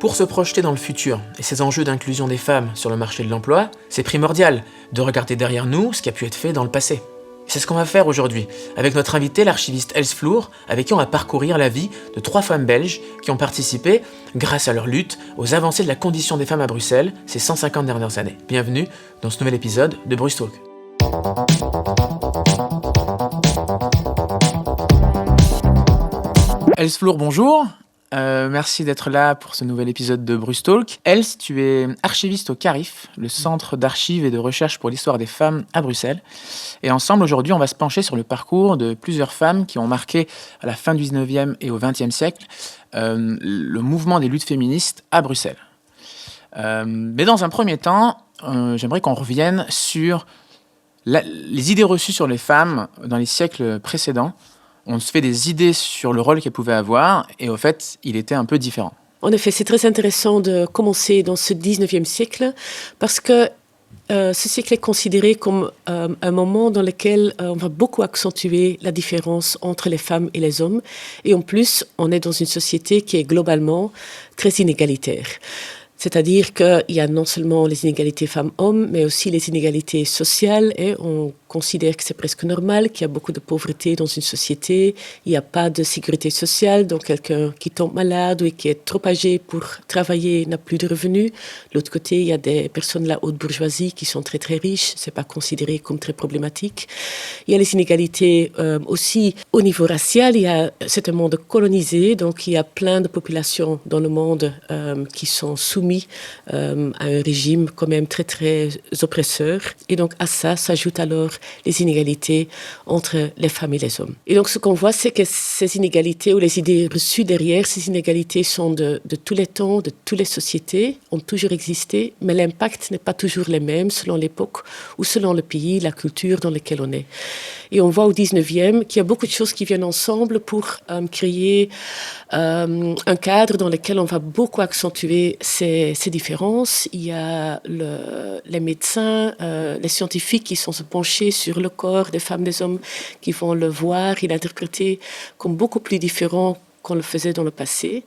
Pour se projeter dans le futur et ces enjeux d'inclusion des femmes sur le marché de l'emploi, c'est primordial de regarder derrière nous ce qui a pu être fait dans le passé. C'est ce qu'on va faire aujourd'hui, avec notre invitée, l'archiviste Else Floer, avec qui on va parcourir la vie de 3 femmes belges qui ont participé, grâce à leur lutte, aux avancées de la condition des femmes à Bruxelles ces 150 dernières années. Bienvenue dans ce nouvel épisode de Bruce Talk. Else Floer, bonjour. Merci d'être là pour ce nouvel épisode de Bruce Talk. Else, tu es archiviste au CARIF, le Centre d'archives et de recherche pour l'histoire des femmes à Bruxelles. Et ensemble, aujourd'hui, on va se pencher sur le parcours de plusieurs femmes qui ont marqué à la fin du 19e et au 20e siècle le mouvement des luttes féministes à Bruxelles. Mais dans un premier temps, j'aimerais qu'on revienne sur les idées reçues sur les femmes dans les siècles précédents. On se fait des idées sur le rôle qu'elle pouvait avoir, et au fait, il était un peu différent. En effet, c'est très intéressant de commencer dans ce 19e siècle, parce que ce siècle est considéré comme un moment dans lequel on va beaucoup accentuer la différence entre les femmes et les hommes. Et en plus, on est dans une société qui est globalement très inégalitaire. C'est-à-dire qu'il y a non seulement les inégalités femmes-hommes, mais aussi les inégalités sociales. Et on considère que c'est presque normal, qu'il y a beaucoup de pauvreté dans une société. Il n'y a pas de sécurité sociale, donc quelqu'un qui tombe malade ou qui est trop âgé pour travailler n'a plus de revenus. De l'autre côté, il y a des personnes de la haute bourgeoisie qui sont très très riches. Ce n'est pas considéré comme très problématique. Il y a les inégalités aussi au niveau racial. C'est un monde colonisé, donc il y a plein de populations dans le monde qui sont soumises à un régime quand même très très oppresseur. Et donc à ça s'ajoutent alors les inégalités entre les femmes et les hommes. Et donc ce qu'on voit, c'est que ces inégalités ou les idées reçues derrière, ces inégalités sont de tous les temps, de toutes les sociétés, ont toujours existé, mais l'impact n'est pas toujours le même selon l'époque ou selon le pays, la culture dans laquelle on est. Et on voit au 19e qu'il y a beaucoup de choses qui viennent ensemble pour créer un cadre dans lequel on va beaucoup accentuer ces différences. Il y a les médecins, les scientifiques qui sont se pencher sur le corps des femmes et des hommes, qui vont le voir et l'interpréter comme beaucoup plus différent qu'on le faisait dans le passé.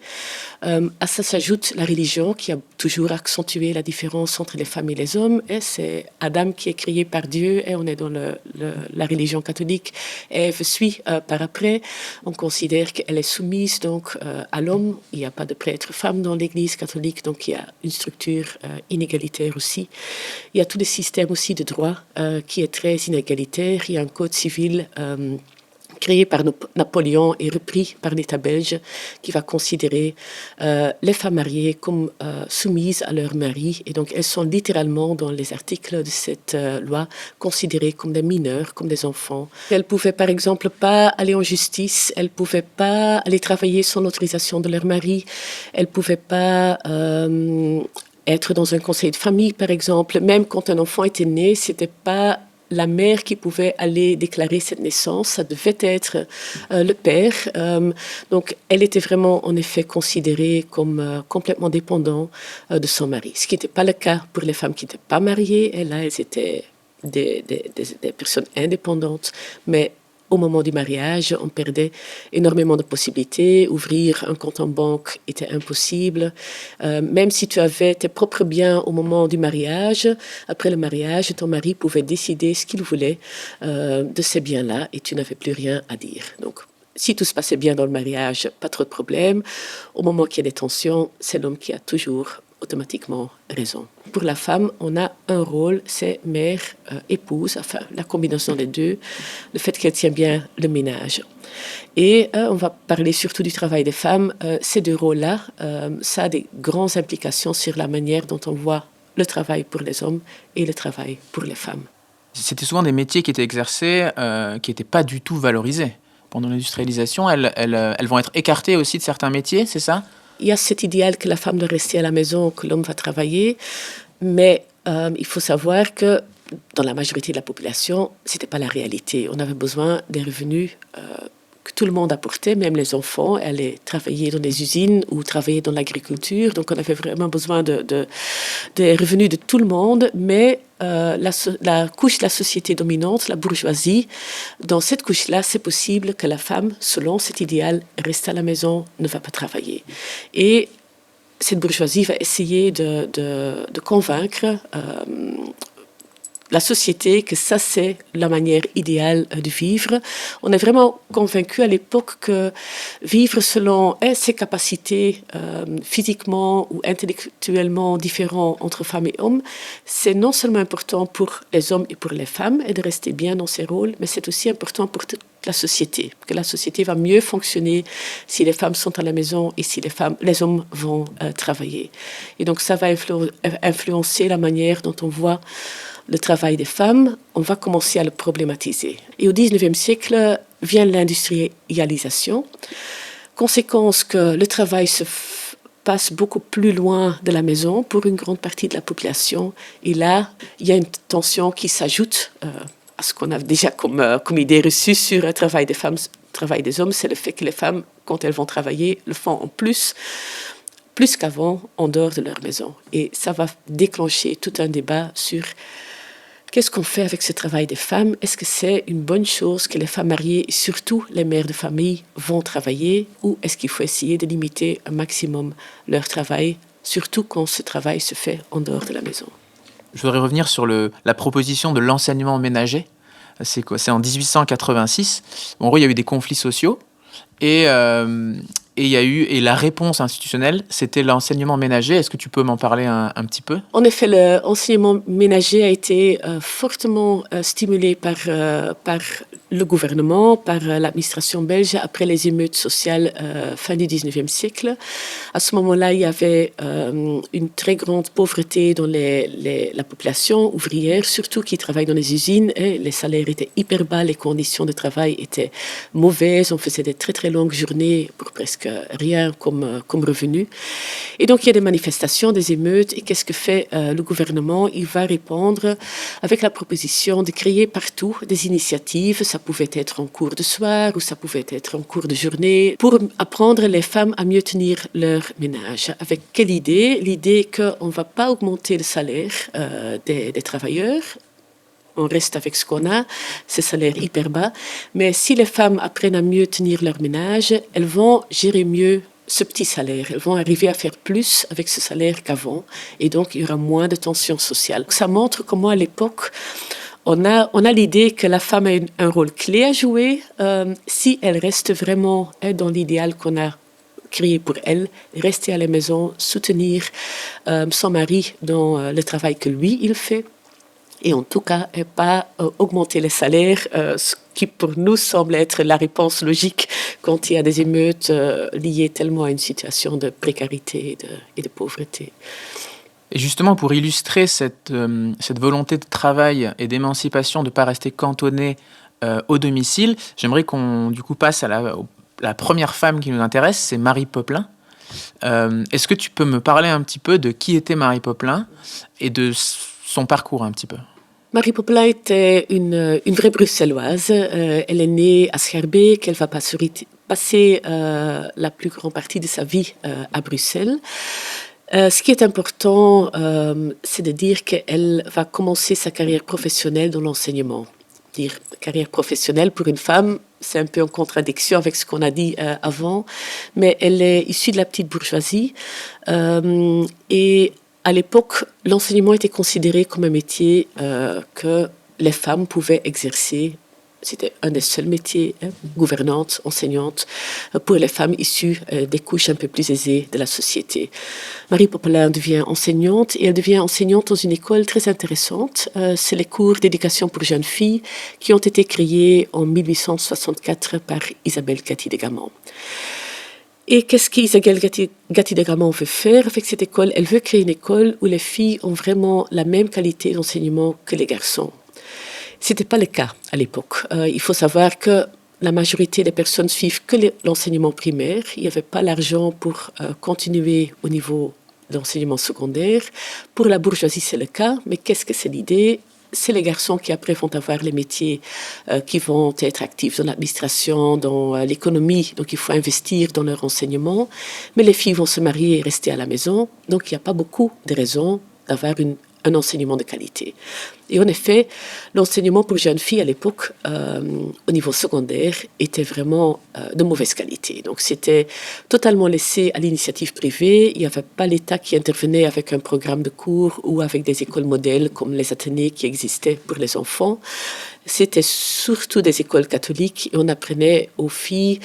À ça s'ajoute la religion qui a toujours accentué la différence entre les femmes et les hommes. Et c'est Adam qui est créé par Dieu et on est dans la religion catholique. Ève suit par après. On considère qu'elle est soumise donc à l'homme. Il n'y a pas de prêtre femme dans l'Église catholique, donc il y a une structure inégalitaire aussi. Il y a tout le système aussi de droit qui est très inégalitaire. Il y a un code civil créé par Napoléon et repris par l'État belge, qui va considérer les femmes mariées comme soumises à leur mari. Et donc, elles sont littéralement, dans les articles de cette loi, considérées comme des mineurs, comme des enfants. Elles ne pouvaient, par exemple, pas aller en justice. Elles ne pouvaient pas aller travailler sans l'autorisation de leur mari. Elles ne pouvaient pas être dans un conseil de famille, par exemple. Même quand un enfant était né, ce n'était pas la mère qui pouvait aller déclarer cette naissance, ça devait être le père. Donc, elle était vraiment, en effet, considérée comme complètement dépendante de son mari. Ce qui n'était pas le cas pour les femmes qui n'étaient pas mariées. Et là, elles étaient des personnes indépendantes, mais au moment du mariage, on perdait énormément de possibilités. Ouvrir un compte en banque était impossible. Même si tu avais tes propres biens au moment du mariage, après le mariage, ton mari pouvait décider ce qu'il voulait de ces biens-là et tu n'avais plus rien à dire. Donc, si tout se passait bien dans le mariage, pas trop de problèmes. Au moment qu'il y a des tensions, c'est l'homme qui a toujours automatiquement raison. Pour la femme, on a un rôle, c'est mère, épouse, enfin la combinaison des deux, le fait qu'elle tient bien le ménage. Et on va parler surtout du travail des femmes. Ces deux rôles-là, ça a des grandes implications sur la manière dont on voit le travail pour les hommes et le travail pour les femmes. C'était souvent des métiers qui étaient exercés, qui n'étaient pas du tout valorisés. Pendant l'industrialisation, elles vont être écartées aussi de certains métiers, c'est ça ? Il y a cet idéal que la femme doit rester à la maison, que l'homme va travailler, mais il faut savoir que dans la majorité de la population, ce n'était pas la réalité. On avait besoin des revenus que tout le monde apportait, même les enfants, allaient travailler dans des usines ou travailler dans l'agriculture. Donc on avait vraiment besoin des revenus de tout le monde, mais la couche de la société dominante, la bourgeoisie, dans cette couche-là, c'est possible que la femme, selon cet idéal, reste à la maison, ne va pas travailler. Et cette bourgeoisie va essayer de convaincre la société que ça, c'est la manière idéale de vivre. On est vraiment convaincu à l'époque que vivre selon ses capacités physiquement ou intellectuellement différentes entre femmes et hommes, c'est non seulement important pour les hommes et pour les femmes et de rester bien dans ces rôles, mais c'est aussi important pour toute la société, que la société va mieux fonctionner si les femmes sont à la maison et si les hommes vont travailler. Et donc ça va influencer la manière dont on voit le travail des femmes. On va commencer à le problématiser. Et au XIXe siècle vient l'industrialisation. Conséquence que le travail se passe beaucoup plus loin de la maison pour une grande partie de la population. Et là, il y a une tension qui s'ajoute à ce qu'on a déjà comme idée reçue sur le travail des femmes, le travail des hommes. C'est le fait que les femmes, quand elles vont travailler, le font en plus qu'avant, en dehors de leur maison. Et ça va déclencher tout un débat sur qu'est-ce qu'on fait avec ce travail des femmes? Est-ce que c'est une bonne chose que les femmes mariées, et surtout les mères de famille, vont travailler? Ou est-ce qu'il faut essayer de limiter un maximum leur travail, surtout quand ce travail se fait en dehors de la maison? Je voudrais revenir sur la proposition de l'enseignement ménager. C'est quoi? C'est en 1886. En gros, il y a eu des conflits sociaux et la réponse institutionnelle, c'était l'enseignement ménager. Est-ce que tu peux m'en parler un petit peu? En effet, l'enseignement ménager a été fortement stimulé par le gouvernement, par l'administration belge après les émeutes sociales fin du XIXe siècle. À ce moment-là, il y avait une très grande pauvreté dans la population ouvrière, surtout qui travaille dans les usines. Et les salaires étaient hyper bas, les conditions de travail étaient mauvaises. On faisait des très très longues journées pour presque rien comme revenu. Et donc, il y a des manifestations, des émeutes. Et qu'est-ce que fait le gouvernement? Il va répondre avec la proposition de créer partout des initiatives. Ça pouvait être en cours de soir ou ça pouvait être en cours de journée pour apprendre les femmes à mieux tenir leur ménage. Avec quelle idée? L'idée qu'on ne va pas augmenter le salaire des travailleurs. On reste avec ce qu'on a, ces salaires hyper bas. Mais si les femmes apprennent à mieux tenir leur ménage, elles vont gérer mieux ce petit salaire. Elles vont arriver à faire plus avec ce salaire qu'avant. Et donc, il y aura moins de tension sociale. Ça montre comment, à l'époque, on a l'idée que la femme a un rôle clé à jouer si elle reste vraiment dans l'idéal qu'on a créé pour elle, rester à la maison, soutenir son mari dans le travail que lui, il fait. Et en tout cas, pas augmenter les salaires, ce qui pour nous semble être la réponse logique quand il y a des émeutes liées tellement à une situation de précarité et de pauvreté. Et justement, pour illustrer cette volonté de travail et d'émancipation, de ne pas rester cantonné au domicile, j'aimerais qu'on du coup passe à la première femme qui nous intéresse, c'est Marie Popelin. Est-ce que tu peux me parler un petit peu de qui était Marie Popelin et de son parcours un petit peu? Marie Popelin était une vraie bruxelloise. Elle est née à Schaerbeek. Elle va passer la plus grande partie de sa vie à Bruxelles. Ce qui est important, c'est de dire qu'elle va commencer sa carrière professionnelle dans l'enseignement. Dire carrière professionnelle pour une femme, c'est un peu en contradiction avec ce qu'on a dit avant, mais elle est issue de la petite bourgeoisie et à l'époque, l'enseignement était considéré comme un métier que les femmes pouvaient exercer. C'était un des seuls métiers, gouvernante, enseignante, pour les femmes issues des couches un peu plus aisées de la société. Marie Popelin devient enseignante et elle devient enseignante dans une école très intéressante. C'est les cours d'éducation pour jeunes filles qui ont été créés en 1864 par Isabelle Gatti de Gamon. Et qu'est-ce qu'Isabelle Gatti de Gamon veut faire avec cette école? Elle veut créer une école où les filles ont vraiment la même qualité d'enseignement que les garçons. Ce n'était pas le cas à l'époque. Il faut savoir que la majorité des personnes suivent que l'enseignement primaire. Il n'y avait pas l'argent pour continuer au niveau de l'enseignement secondaire. Pour la bourgeoisie, c'est le cas. Mais qu'est-ce que c'est l'idée? C'est les garçons qui après vont avoir les métiers qui vont être actifs dans l'administration, dans l'économie. Donc il faut investir dans leur enseignement. Mais les filles vont se marier et rester à la maison. Donc il n'y a pas beaucoup de raisons d'avoir une un enseignement de qualité. Et en effet, l'enseignement pour jeunes filles à l'époque, au niveau secondaire, était vraiment de mauvaise qualité. Donc c'était totalement laissé à l'initiative privée. Il n'y avait pas l'État qui intervenait avec un programme de cours ou avec des écoles modèles comme les Athénées qui existaient pour les enfants. C'était surtout des écoles catholiques et on apprenait aux filles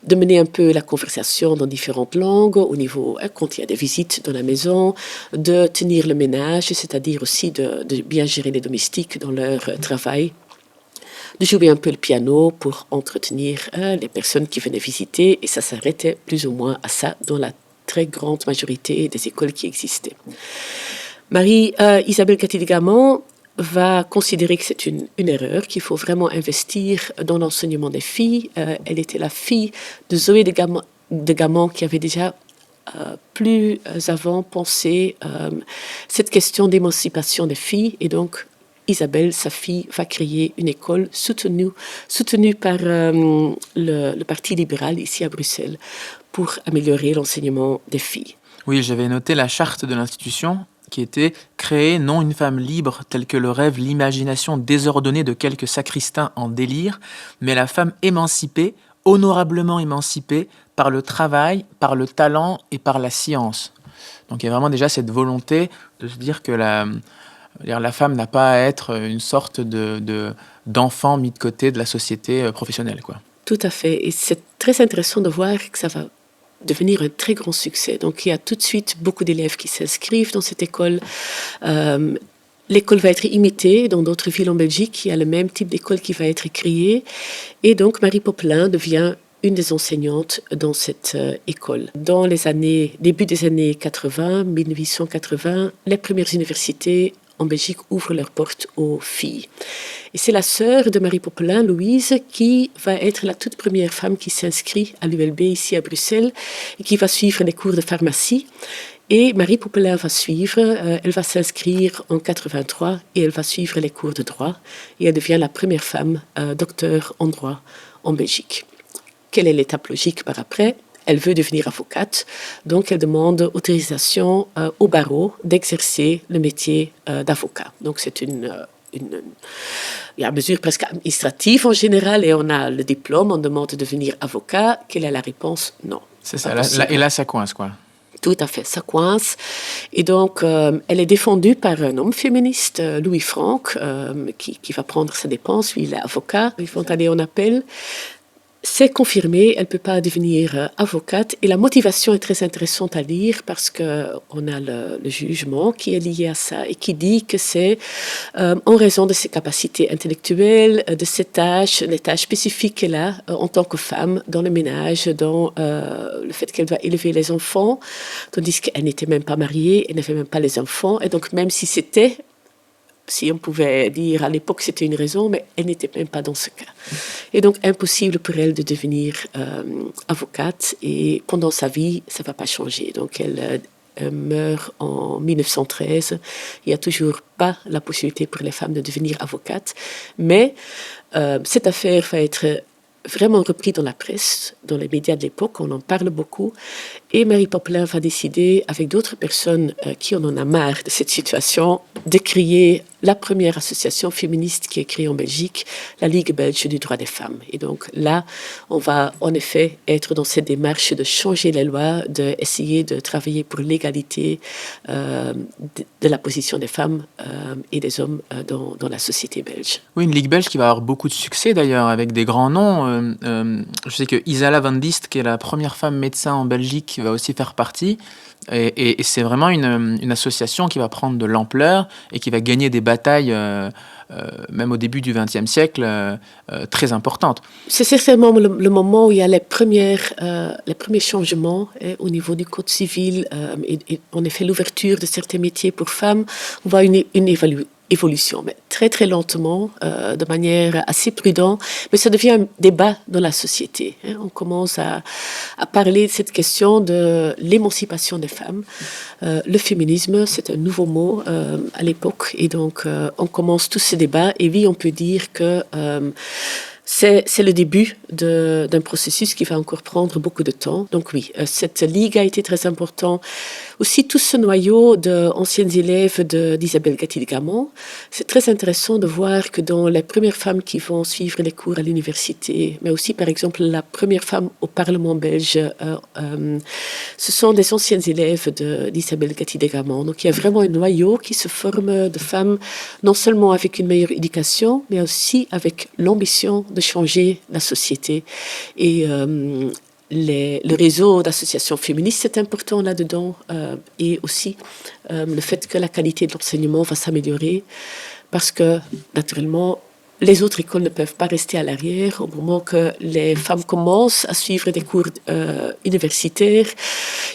de mener un peu la conversation dans différentes langues, au niveau, quand il y a des visites dans la maison, de tenir le ménage, c'est-à-dire aussi de bien gérer les domestiques dans leur travail, de jouer un peu le piano pour entretenir les personnes qui venaient visiter, et ça s'arrêtait plus ou moins à ça dans la très grande majorité des écoles qui existaient. Marie-Isabelle Cathy-Degamant va considérer que c'est une erreur, qu'il faut vraiment investir dans l'enseignement des filles. Elle était la fille de Zoé de Gamant qui avait déjà plus avant pensé cette question d'émancipation des filles, et donc Isabelle, sa fille, va créer une école soutenue par le Parti libéral ici à Bruxelles pour améliorer l'enseignement des filles. Oui, j'avais noté la charte de l'institution qui était « Créer non une femme libre telle que le rêve l'imagination désordonnée de quelques sacristains en délire, mais la femme émancipée, honorablement émancipée par le travail, par le talent et par la science ». Donc il y a vraiment déjà cette volonté de se dire que la femme n'a pas à être une sorte d'enfant mis de côté de la société professionnelle, quoi. Tout à fait. Et c'est très intéressant de voir que ça va devenir un très grand succès. Donc il y a tout de suite beaucoup d'élèves qui s'inscrivent dans cette école. L'école va être imitée dans d'autres villes en Belgique. Il y a le même type d'école qui va être créée. Et donc Marie Popelin devient une des enseignantes dans cette école. Dans début des années 80, 1880, les premières universités en Belgique ouvrent leurs portes aux filles. Et c'est la sœur de Marie Popelin, Louise, qui va être la toute première femme qui s'inscrit à l'ULB ici à Bruxelles et qui va suivre les cours de pharmacie. Et Marie Popelin va suivre, elle va s'inscrire en 83 et elle va suivre les cours de droit. Et elle devient la première femme docteur en droit en Belgique. Quelle est l'étape logique par après ? Elle veut devenir avocate, donc elle demande autorisation au barreau d'exercer le métier d'avocat. Donc c'est une mesure presque administrative en général, et on a le diplôme, on demande de devenir avocat. Quelle est la réponse ? Non. C'est ça, et là ça coince, quoi. Tout à fait, ça coince. Et donc, elle est défendue par un homme féministe, Louis Franck, qui va prendre ses dépenses. Lui, il est avocat. Ils vont aller en appel. C'est confirmé, elle ne peut pas devenir avocate. Et la motivation est très intéressante à lire parce qu'on a le jugement qui est lié à ça et qui dit que c'est en raison de ses capacités intellectuelles, de ses tâches, les tâches spécifiques qu'elle a en tant que femme dans le ménage, dans le fait qu'elle va élever les enfants, tandis qu'elle n'était même pas mariée, elle n'avait même pas les enfants. Et donc même si on pouvait dire à l'époque c'était une raison, mais elle n'était même pas dans ce cas. Et donc impossible pour elle de devenir avocate, et pendant sa vie, ça ne va pas changer. Donc elle meurt en 1913. Il n'y a toujours pas la possibilité pour les femmes de devenir avocates, mais cette affaire va être vraiment repris dans la presse, dans les médias de l'époque, on en parle beaucoup. Et Marie Popelin va décider, avec d'autres personnes qui en ont marre de cette situation, de créer la première association féministe qui est créée en Belgique, la Ligue belge du droit des femmes. Et donc là, on va en effet être dans cette démarche de changer les lois, d'essayer de travailler pour l'égalité de la position des femmes et des hommes dans la société belge. Oui, une Ligue belge qui va avoir beaucoup de succès d'ailleurs, avec des grands noms. Je sais que Isala van Diest, qui est la première femme médecin en Belgique, va aussi faire partie. Et c'est vraiment une association qui va prendre de l'ampleur et qui va gagner des batailles, même au début du XXe siècle, très importantes. C'est certainement le moment où il y a les premiers changements au niveau du Code civil et en effet l'ouverture de certains métiers pour femmes. On voit une évolution, mais très très lentement, de manière assez prudente, mais ça devient un débat dans la société. On commence à parler de cette question de l'émancipation des femmes. Le féminisme, c'est un nouveau mot à l'époque, et donc on commence tous ces débats, et oui, on peut dire que c'est le début d'un processus qui va encore prendre beaucoup de temps. Donc oui, cette ligue a été très importante. Aussi, tout ce noyau d'anciennes élèves d'Isabelle Gatti-de-Gamont, c'est très intéressant de voir que dans les premières femmes qui vont suivre les cours à l'université, mais aussi par exemple la première femme au Parlement belge, ce sont des anciennes élèves d'Isabelle Gatti-de-Gamont. Donc il y a vraiment un noyau qui se forme de femmes, non seulement avec une meilleure éducation, mais aussi avec l'ambition de changer la société. Et le réseau d'associations féministes est important là-dedans, et aussi le fait que la qualité de l'enseignement va s'améliorer parce que, naturellement, les autres écoles ne peuvent pas rester à l'arrière. Au moment que les femmes commencent à suivre des cours universitaires,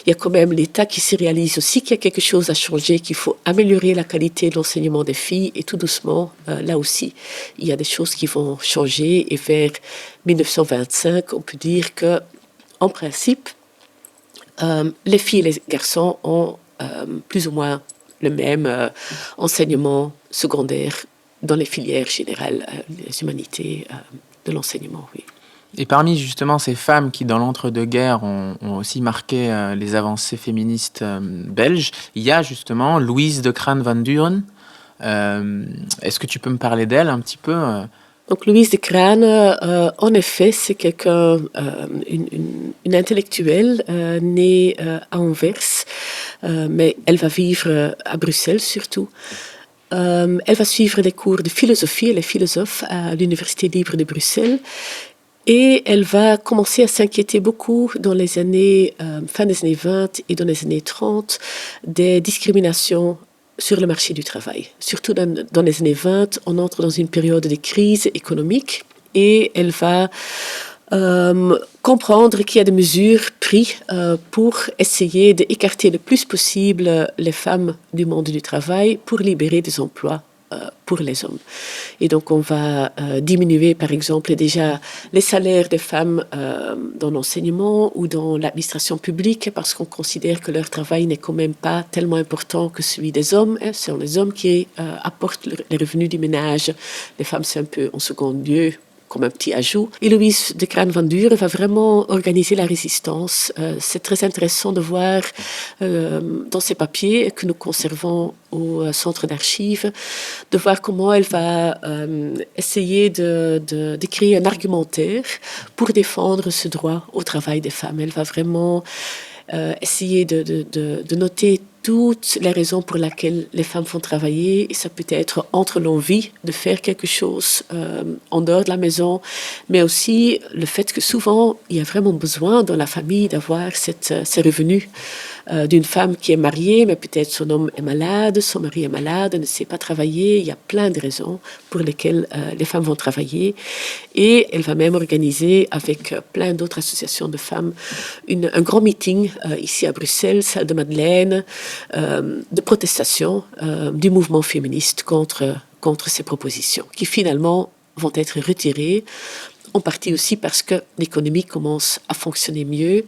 il y a quand même l'État qui se réalise aussi qu'il y a quelque chose à changer, qu'il faut améliorer la qualité de l'enseignement des filles. Et tout doucement, là aussi, il y a des choses qui vont changer. Et vers 1925, on peut dire que, en principe, les filles et les garçons ont plus ou moins le même enseignement secondaire dans les filières générales, les humanités, de l'enseignement, oui. Et parmi justement ces femmes qui, dans l'entre-deux-guerres, ont aussi marqué les avancées féministes belges, il y a justement Louise de Crane-Van Duren. Est-ce que tu peux me parler d'elle un petit peu Donc Louise de Crane, en effet, c'est quelqu'un, une intellectuelle née à Anvers, mais elle va vivre à Bruxelles surtout. Elle va suivre des cours de philosophie, elle est philosophe à l'Université libre de Bruxelles. Et elle va commencer à s'inquiéter beaucoup dans les années, fin des années 20 et dans les années 30, des discriminations sur le marché du travail. Surtout dans les années 20, on entre dans une période de crise économique et elle va comprendre qu'il y a des mesures prises pour essayer d'écarter le plus possible les femmes du monde du travail pour libérer des emplois pour les hommes. Et donc on va diminuer par exemple déjà les salaires des femmes dans l'enseignement ou dans l'administration publique parce qu'on considère que leur travail n'est quand même pas tellement important que celui des hommes. Ce sont les hommes qui apportent les revenus du ménage. Les femmes, c'est un peu en second lieu, comme un petit ajout. Et Louise de Crane-Van Duren va vraiment organiser la résistance. C'est très intéressant de voir dans ces papiers que nous conservons au centre d'archives, de voir comment elle va essayer de créer un argumentaire pour défendre ce droit au travail des femmes. Elle va vraiment essayer de noter toutes les raisons pour lesquelles les femmes vont travailler. Et ça peut être entre l'envie de faire quelque chose en dehors de la maison, mais aussi le fait que souvent, il y a vraiment besoin dans la famille d'avoir ces revenus d'une femme qui est mariée, mais peut-être son homme est malade, son mari est malade, ne sait pas travailler. Il y a plein de raisons pour lesquelles les femmes vont travailler. Et elle va même organiser, avec plein d'autres associations de femmes, un grand meeting ici à Bruxelles, salle de Madeleine, de protestation du mouvement féministe contre ces propositions, qui finalement vont être retirées, en partie aussi parce que l'économie commence à fonctionner mieux,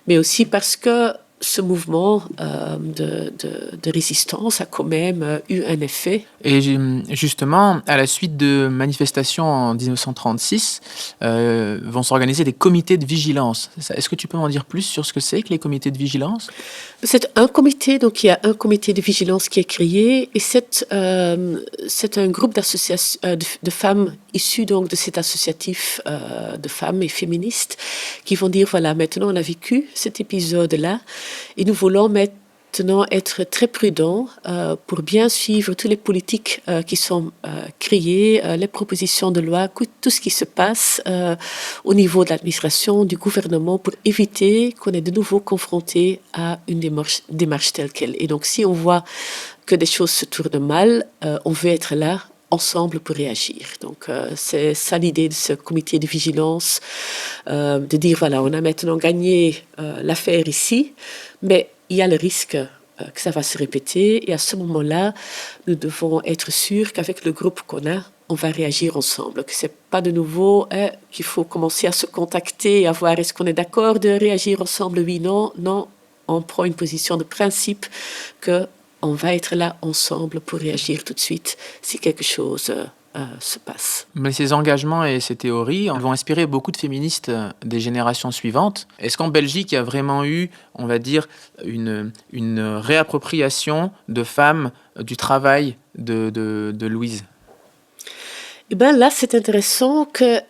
mais aussi parce que ce mouvement de résistance a quand même eu un effet. Et justement, à la suite de manifestations en 1936, vont s'organiser des comités de vigilance. Est-ce que tu peux m'en dire plus sur ce que c'est que les comités de vigilance ? C'est un comité, donc il y a un comité de vigilance qui est créé et c'est un groupe d'associations de femmes issues donc de cet associatif de femmes et féministes qui vont dire voilà, maintenant on a vécu cet épisode-là et nous voulons maintenant être très prudents pour bien suivre toutes les politiques qui sont créées, les propositions de loi, tout ce qui se passe au niveau de l'administration, du gouvernement, pour éviter qu'on est de nouveau confronté à une démarche telle qu'elle. Et donc, si on voit que des choses se tournent mal, on veut être là ensemble pour réagir. Donc, c'est ça l'idée de ce comité de vigilance, de dire, voilà, on a maintenant gagné l'affaire ici, mais il y a le risque que ça va se répéter. Et à ce moment-là, nous devons être sûrs qu'avec le groupe qu'on a, on va réagir ensemble. Que c'est pas de nouveau qu'il faut commencer à se contacter et à voir est-ce qu'on est d'accord de réagir ensemble, oui, non. Non, on prend une position de principe que on va être là ensemble pour réagir tout de suite si quelque chose se passe. Mais ces engagements et ces théories vont inspirer beaucoup de féministes des générations suivantes. Est-ce qu'en Belgique, il y a vraiment eu, on va dire, une réappropriation de femmes du travail de Louise? Eh ben là, c'est intéressant que,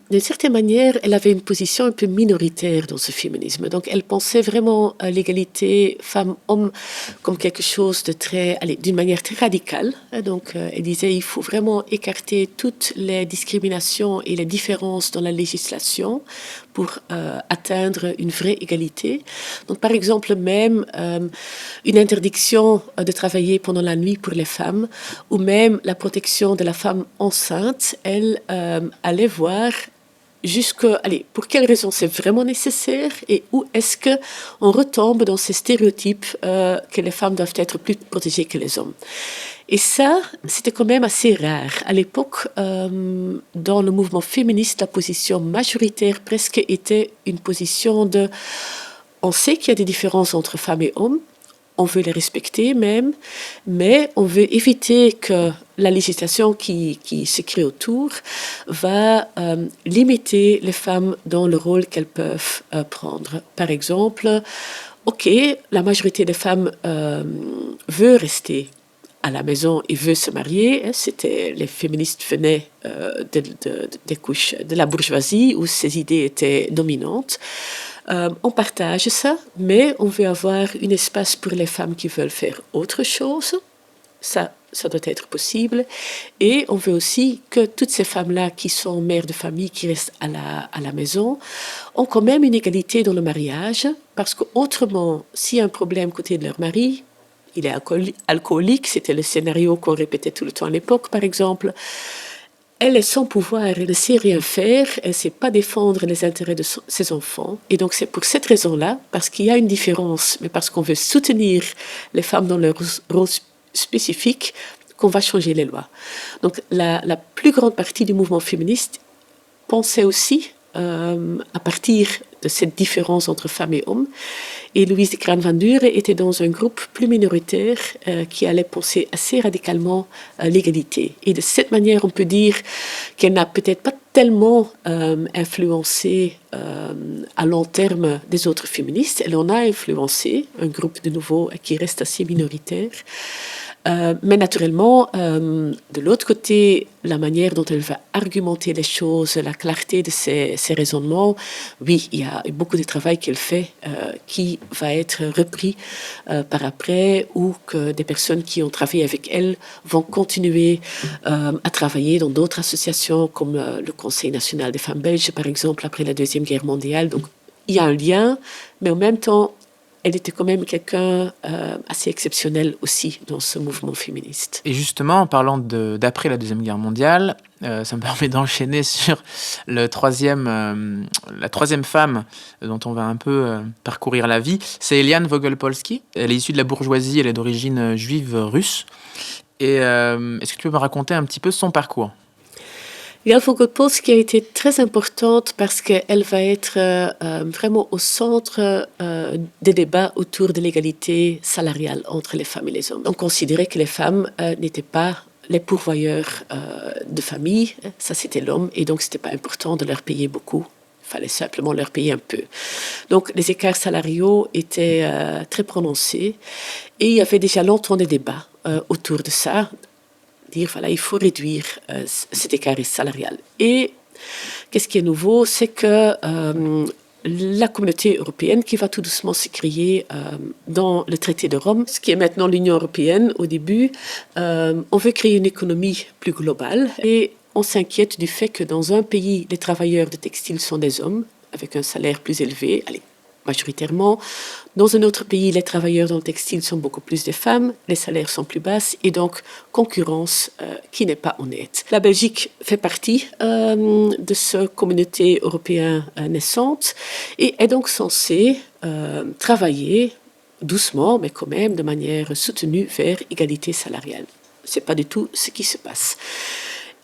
d'une certaine manière, elle avait une position un peu minoritaire dans ce féminisme. Donc, elle pensait vraiment à l'égalité femmes-hommes comme quelque chose de très, allez, d'une manière très radicale. Donc, elle disait il faut vraiment écarter toutes les discriminations et les différences dans la législation pour atteindre une vraie égalité. Donc, par exemple, même une interdiction de travailler pendant la nuit pour les femmes, ou même la protection de la femme enceinte, elle allait voir allez, pour quelles raisons c'est vraiment nécessaire et où est-ce qu'on retombe dans ces stéréotypes que les femmes doivent être plus protégées que les hommes. Et ça, c'était quand même assez rare. À l'époque, dans le mouvement féministe, la position majoritaire presque était une position de... On sait qu'il y a des différences entre femmes et hommes, on veut les respecter même, mais on veut éviter que la législation qui se crée autour va limiter les femmes dans le rôle qu'elles peuvent prendre. Par exemple, ok, la majorité des femmes veut rester à la maison et veut se marier. Les féministes venaient des couches de la bourgeoisie où ces idées étaient dominantes. On partage ça, mais on veut avoir un espace pour les femmes qui veulent faire autre chose. Ça doit être possible. Et on veut aussi que toutes ces femmes-là qui sont mères de famille, qui restent à la maison, ont quand même une égalité dans le mariage, parce qu'autrement, s'il y a un problème côté de leur mari, il est alcoolique, c'était le scénario qu'on répétait tout le temps à l'époque, par exemple. Elle est sans pouvoir, elle ne sait rien faire, elle ne sait pas défendre les intérêts de ses enfants. Et donc c'est pour cette raison-là, parce qu'il y a une différence, mais parce qu'on veut soutenir les femmes dans leur rôle spécifique, qu'on va changer les lois. Donc la plus grande partie du mouvement féministe pensait aussi à partir de cette différence entre femmes et hommes. Et Louise de Kraan-Van Dure était dans un groupe plus minoritaire qui allait penser assez radicalement l'égalité. Et de cette manière, on peut dire qu'elle n'a peut-être pas tellement influencé à long terme des autres féministes. Elle en a influencé un groupe de nouveau qui reste assez minoritaire. Mais naturellement, de l'autre côté, la manière dont elle va argumenter les choses, la clarté de ses raisonnements, oui, il y a beaucoup de travail qu'elle fait qui va être repris par après, ou que des personnes qui ont travaillé avec elle vont continuer à travailler dans d'autres associations comme le Conseil national des femmes belges, par exemple, après la Deuxième Guerre mondiale. Donc, il y a un lien, mais en même temps, elle était quand même quelqu'un assez exceptionnel aussi dans ce mouvement féministe. Et justement, en parlant d'après la Deuxième Guerre mondiale, ça me permet d'enchaîner sur la troisième femme dont on va un peu parcourir la vie. C'est Eliane Vogelpolsky. Elle est issue de la bourgeoisie, elle est d'origine juive russe. Et est-ce que tu peux me raconter un petit peu son parcours ? Eliane Vogelpolsky a été très importante parce qu'elle va être vraiment au centre des débats autour de l'égalité salariale entre les femmes et les hommes. On considérait que les femmes n'étaient pas les pourvoyeurs de famille, ça c'était l'homme, et donc c'était pas important de leur payer beaucoup. Il fallait simplement leur payer un peu. Donc les écarts salariaux étaient très prononcés et il y avait déjà longtemps des débats autour de ça. Dire voilà, il faut réduire cet écart salarial. Et qu'est-ce qui est nouveau, c'est que la communauté européenne qui va tout doucement se créer dans le traité de Rome, ce qui est maintenant l'Union européenne au début, on veut créer une économie plus globale et on s'inquiète du fait que dans un pays, les travailleurs de textile sont des hommes avec un salaire plus élevé, majoritairement. Dans un autre pays, les travailleurs dans le textile sont beaucoup plus des femmes, les salaires sont plus bas et donc concurrence qui n'est pas honnête. La Belgique fait partie de cette communauté européenne naissante et est donc censée travailler doucement, mais quand même de manière soutenue vers égalité salariale. Ce n'est pas du tout ce qui se passe.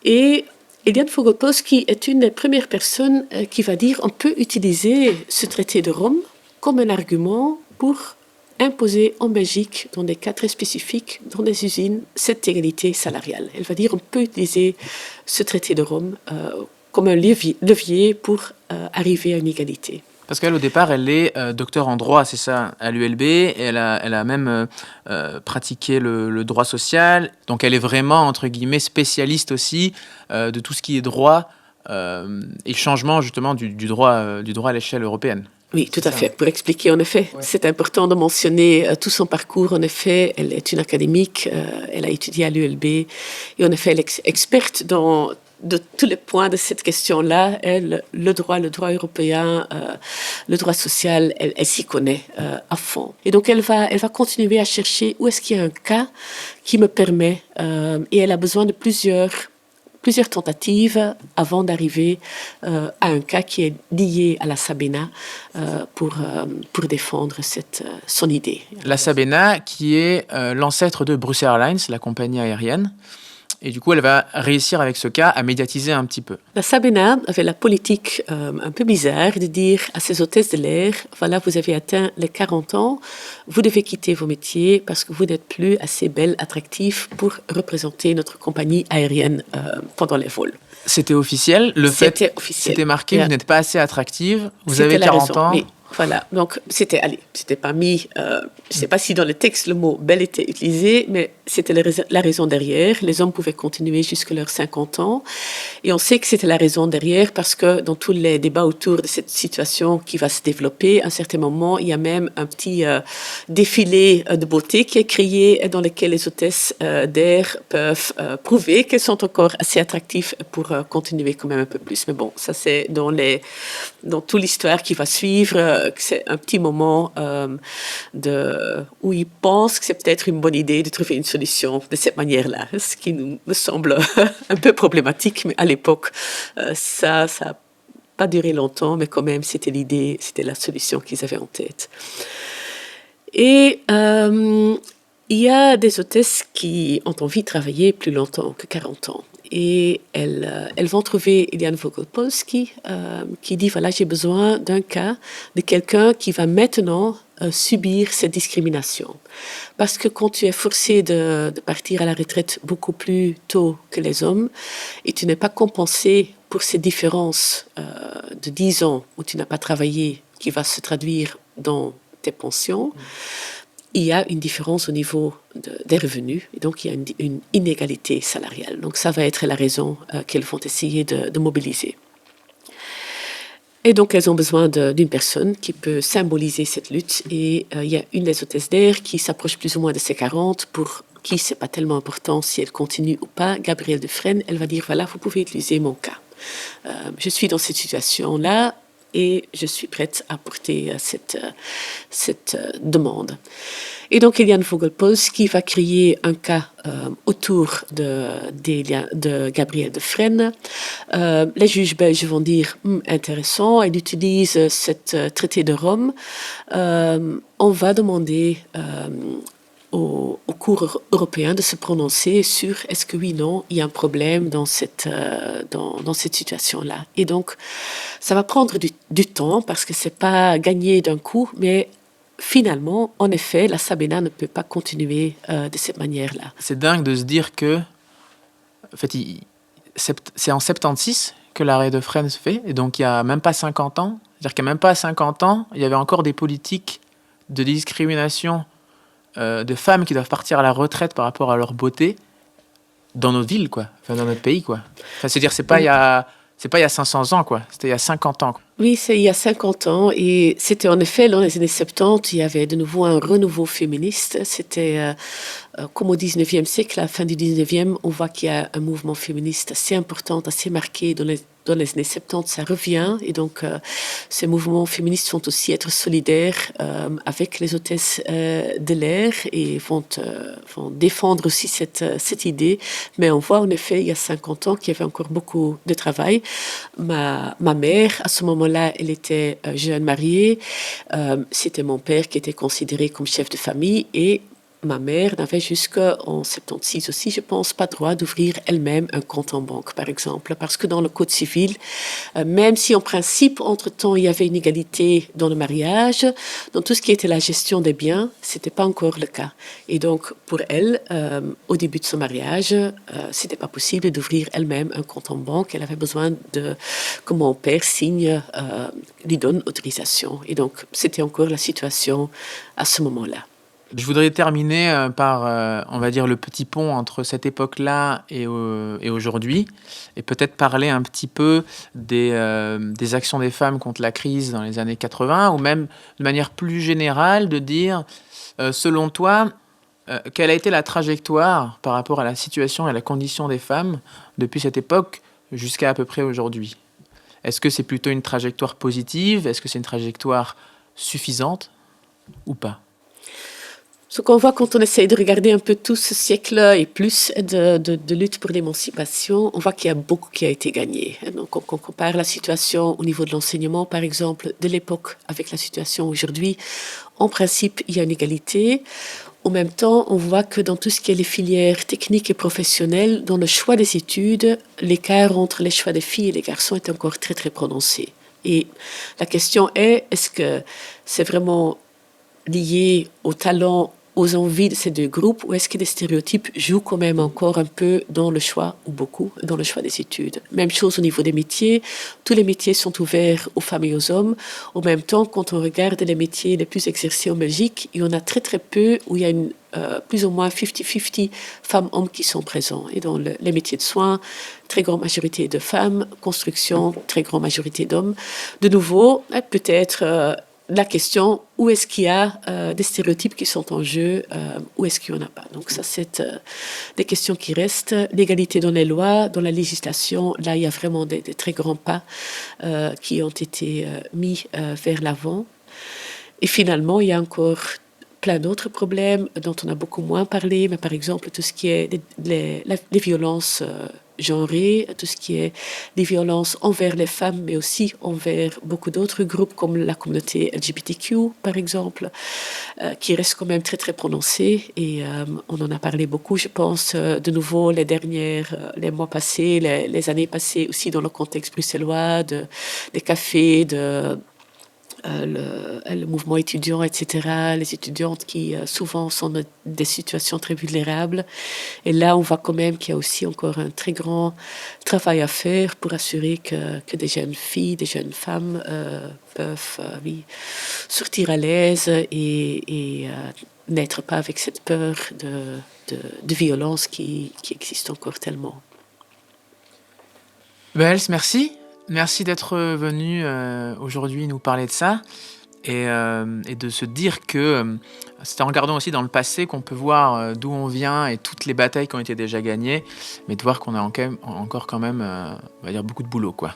Et Eliane Vogelpolsky est une des premières personnes qui va dire on peut utiliser ce traité de Rome comme un argument pour imposer en Belgique, dans des cas très spécifiques, dans des usines, cette égalité salariale. Elle va dire on peut utiliser ce traité de Rome comme un levier pour arriver à une égalité. Parce qu'elle, au départ, elle est docteur en droit, c'est ça, à l'ULB. Et elle a même pratiqué le droit social. Donc, elle est vraiment, entre guillemets, spécialiste aussi de tout ce qui est droit et le changement, justement, du droit à l'échelle européenne. Oui, tout à fait. Pour expliquer, en effet, c'est important de mentionner tout son parcours. En effet, elle est une académique, elle a étudié à l'ULB et en effet, elle est experte de tous les points de cette question-là. Elle, le droit européen, le droit social, elle s'y connaît à fond. Et donc, elle va continuer à chercher où est-ce qu'il y a un cas qui me permet, et elle a besoin de plusieurs tentatives avant d'arriver à un cas qui est lié à la Sabena pour défendre son idée. La Sabena, qui est l'ancêtre de Brussels Airlines, la compagnie aérienne. Et du coup, elle va réussir avec ce cas à médiatiser un petit peu. La Sabena avait la politique un peu bizarre de dire à ses hôtesses de l'air, voilà, vous avez atteint les 40 ans, vous devez quitter vos métiers parce que vous n'êtes plus assez belle, attractive pour représenter notre compagnie aérienne pendant les vols. C'était officiel. C'était marqué, vous n'êtes pas assez attractive, vous avez 40 ans. Oui. Voilà, donc c'était pas mis, je ne sais pas si dans le texte le mot belle était utilisé, mais c'était la raison derrière. Les hommes pouvaient continuer jusqu'à leurs 50 ans. Et on sait que c'était la raison derrière parce que dans tous les débats autour de cette situation qui va se développer, à un certain moment, il y a même un petit défilé de beauté qui est créé dans lequel les hôtesses d'air peuvent prouver qu'elles sont encore assez attractives pour continuer quand même un peu plus. Mais bon, ça c'est dans toute l'histoire qui va suivre. C'est un petit moment où ils pensent que c'est peut-être une bonne idée de trouver une solution de cette manière-là, ce qui me semble un peu problématique, mais à l'époque, ça n'a pas duré longtemps, mais quand même, c'était l'idée, c'était la solution qu'ils avaient en tête. Et il y a des hôtesses qui ont envie de travailler plus longtemps que 40 ans. Et elles vont trouver Eliane Vogelpolsky qui dit, voilà, j'ai besoin d'un cas de quelqu'un qui va maintenant subir cette discrimination. Parce que quand tu es forcé de partir à la retraite beaucoup plus tôt que les hommes et tu n'es pas compensé pour ces différences de 10 ans où tu n'as pas travaillé, qui va se traduire dans tes pensions, il y a une différence au niveau des revenus, et donc il y a une inégalité salariale. Donc ça va être la raison qu'elles vont essayer de mobiliser. Et donc elles ont besoin d'une personne qui peut symboliser cette lutte, et il y a une des hôtesses d'air qui s'approche plus ou moins de ses 40, pour qui c'est pas tellement important si elle continue ou pas. Gabrielle Dufresne, elle va dire, voilà, vous pouvez utiliser mon cas. Je suis dans cette situation-là, et je suis prête à porter cette demande. Et donc, Eliane Vogelpolsky va créer un cas autour de Gabrielle Dufresne. Les juges belges vont dire intéressant, elle utilise ce traité de Rome. On va demander au cours européen de se prononcer sur est-ce que oui, non, il y a un problème dans cette situation-là. Et donc, ça va prendre du temps parce que c'est pas gagné d'un coup, mais finalement, en effet, la Sabena ne peut pas continuer de cette manière-là. C'est dingue de se dire que, en fait, c'est en 76 que l'arrêt de Fresnes se fait, et donc il n'y a même pas 50 ans. C'est-à-dire qu'il n'y a même pas 50 ans, il y avait encore des politiques de discrimination de femmes qui doivent partir à la retraite par rapport à leur beauté dans nos villes, quoi. Enfin, dans notre pays, quoi. Enfin, c'est-à-dire, c'est pas il y a 500 ans, quoi. C'était il y a 50 ans, quoi. Oui, c'est il y a 50 ans, et c'était en effet dans les années 70, il y avait de nouveau un renouveau féministe. C'était comme au 19e siècle, à la fin du 19e, on voit qu'il y a un mouvement féministe assez important, assez marqué dans les années 70, ça revient. Et donc, ces mouvements féministes vont aussi être solidaires avec les hôtesses de l'air et vont défendre aussi cette idée. Mais on voit en effet, il y a 50 ans, qu'il y avait encore beaucoup de travail. Ma mère, à ce moment-là, elle était jeune mariée. C'était mon père qui était considéré comme chef de famille, et ma mère n'avait jusqu'en 76 aussi, je pense, pas droit d'ouvrir elle-même un compte en banque, par exemple. Parce que dans le Code civil, même si en principe, entre-temps, il y avait une égalité dans le mariage, dans tout ce qui était la gestion des biens, c'était pas encore le cas. Et donc, pour elle, au début de son mariage, c'était pas possible d'ouvrir elle-même un compte en banque. Elle avait besoin que mon père signe, lui donne autorisation. Et donc, c'était encore la situation à ce moment-là. Je voudrais terminer par, on va dire, le petit pont entre cette époque-là et aujourd'hui, et peut-être parler un petit peu des actions des femmes contre la crise dans les années 80, ou même de manière plus générale de dire, selon toi, quelle a été la trajectoire par rapport à la situation et à la condition des femmes depuis cette époque jusqu'à peu près aujourd'hui? Est-ce que c'est plutôt une trajectoire positive? Est-ce que c'est une trajectoire suffisante ou pas? Ce qu'on voit quand on essaye de regarder un peu tout ce siècle et plus de lutte pour l'émancipation, on voit qu'il y a beaucoup qui a été gagné. Donc, quand on compare la situation au niveau de l'enseignement, par exemple, de l'époque avec la situation aujourd'hui, en principe, il y a une égalité. En même temps, on voit que dans tout ce qui est les filières techniques et professionnelles, dans le choix des études, l'écart entre les choix des filles et les garçons est encore très, très prononcé. Et la question est-ce que c'est vraiment lié au talent, aux envies de ces deux groupes, ou est-ce que les stéréotypes jouent quand même encore un peu dans le choix, ou beaucoup, dans le choix des études? Même chose au niveau des métiers. Tous les métiers sont ouverts aux femmes et aux hommes. En même temps, quand on regarde les métiers les plus exercés en Belgique, il y en a très très peu où il y a plus ou moins 50-50 femmes-hommes qui sont présents. Et dans les métiers de soins, très grande majorité de femmes, construction, très grande majorité d'hommes. De nouveau, peut-être la question, où est-ce qu'il y a des stéréotypes qui sont en jeu, où est-ce qu'il n'y en a pas. Donc ça, c'est des questions qui restent. L'égalité dans les lois, dans la législation, là, il y a vraiment des très grands pas qui ont été mis vers l'avant. Et finalement, il y a encore plein d'autres problèmes dont on a beaucoup moins parlé, mais par exemple, tout ce qui est les violences genrées, tout ce qui est les violences envers les femmes, mais aussi envers beaucoup d'autres groupes comme la communauté LGBTQ, par exemple, qui reste quand même très, très prononcée. Et on en a parlé beaucoup, je pense, de nouveau les mois passés, les années passées aussi dans le contexte bruxellois, des cafés, le mouvement étudiant, etc., les étudiantes qui souvent sont dans des situations très vulnérables. Et là, on voit quand même qu'il y a aussi encore un très grand travail à faire pour assurer que des jeunes filles, des jeunes femmes peuvent sortir à l'aise et n'être pas avec cette peur de violence qui existe encore tellement. Els, merci. Merci d'être venu aujourd'hui nous parler de ça et de se dire que c'est en regardant aussi dans le passé qu'on peut voir d'où on vient et toutes les batailles qui ont été déjà gagnées, mais de voir qu'on a encore quand même, on va dire, beaucoup de boulot, quoi.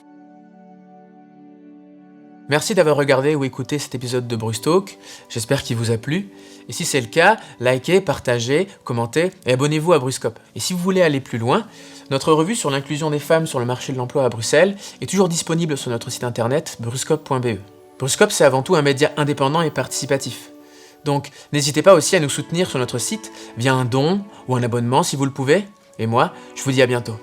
Merci d'avoir regardé ou écouté cet épisode de Brustalk, j'espère qu'il vous a plu. Et si c'est le cas, likez, partagez, commentez et abonnez-vous à Bruscop. Et si vous voulez aller plus loin, notre revue sur l'inclusion des femmes sur le marché de l'emploi à Bruxelles est toujours disponible sur notre site internet bruscop.be. Bruscop, c'est avant tout un média indépendant et participatif. Donc n'hésitez pas aussi à nous soutenir sur notre site via un don ou un abonnement si vous le pouvez. Et moi, je vous dis à bientôt.